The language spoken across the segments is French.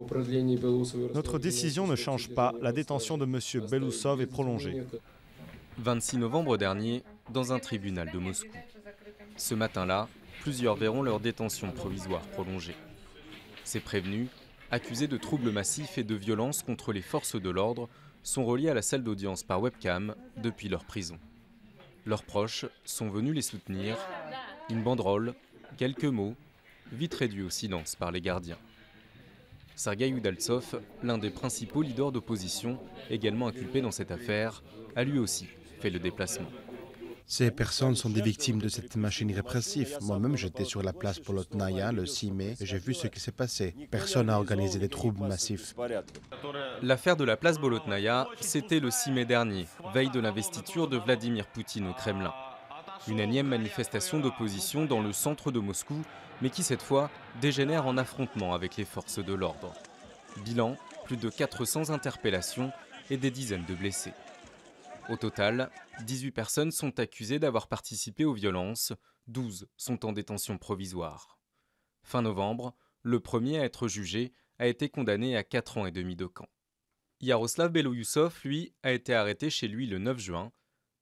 Notre décision ne change pas. La détention de M. Belousov est prolongée. 26 novembre dernier, dans un tribunal de Moscou. Ce matin-là, plusieurs verront leur détention provisoire prolongée. Ces prévenus, accusés de troubles massifs et de violences contre les forces de l'ordre, sont reliés à la salle d'audience par webcam depuis leur prison. Leurs proches sont venus les soutenir. Une banderole, quelques mots, vite réduits au silence par les gardiens. Sergueï Udaltsov, l'un des principaux leaders d'opposition, également inculpé dans cette affaire, a lui aussi fait le déplacement. Ces personnes sont des victimes de cette machine répressive. Moi-même, j'étais sur la place Bolotnaya le 6 mai et j'ai vu ce qui s'est passé. Personne n'a organisé des troubles massifs. L'affaire de la place Bolotnaya, c'était le 6 mai dernier, veille de l'investiture de Vladimir Poutine au Kremlin. Une énième manifestation d'opposition dans le centre de Moscou, mais qui cette fois dégénère en affrontement avec les forces de l'ordre. Bilan, plus de 400 interpellations et des dizaines de blessés. Au total, 18 personnes sont accusées d'avoir participé aux violences, 12 sont en détention provisoire. Fin novembre, le premier à être jugé a été condamné à 4 ans et demi de camp. Yaroslav Belousov, lui, a été arrêté chez lui le 9 juin.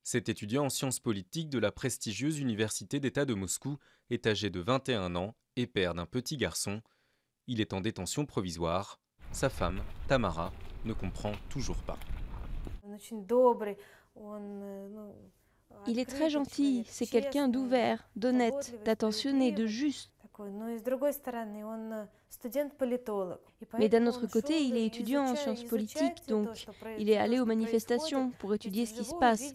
Cet étudiant en sciences politiques de la prestigieuse Université d'État de Moscou est âgé de 21 ans et père d'un petit garçon. Il est en détention provisoire. Sa femme, Tamara, ne comprend toujours pas. Il est très gentil, c'est quelqu'un d'ouvert, d'honnête, d'attentionné, de juste. Mais d'un autre côté, il est étudiant en sciences politiques, donc il est allé aux manifestations pour étudier ce qui se passe,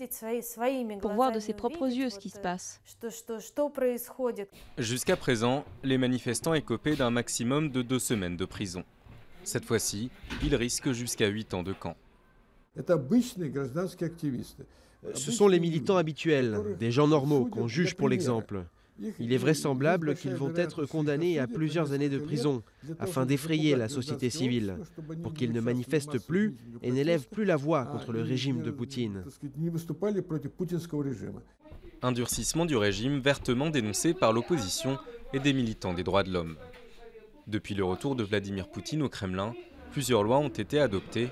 pour voir de ses propres yeux ce qui se passe. Jusqu'à présent, les manifestants écopaient d'un maximum de 2 semaines de prison. Cette fois-ci, ils risquent jusqu'à 8 ans de camp. Ce sont les militants habituels, des gens normaux qu'on juge pour l'exemple. Il est vraisemblable qu'ils vont être condamnés à plusieurs années de prison afin d'effrayer la société civile, pour qu'ils ne manifestent plus et n'élèvent plus la voix contre le régime de Poutine. Un durcissement du régime vertement dénoncé par l'opposition et des militants des droits de l'homme. Depuis le retour de Vladimir Poutine au Kremlin, plusieurs lois ont été adoptées,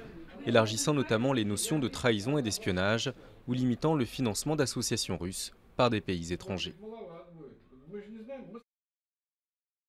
élargissant notamment les notions de trahison et d'espionnage ou limitant le financement d'associations russes par des pays étrangers.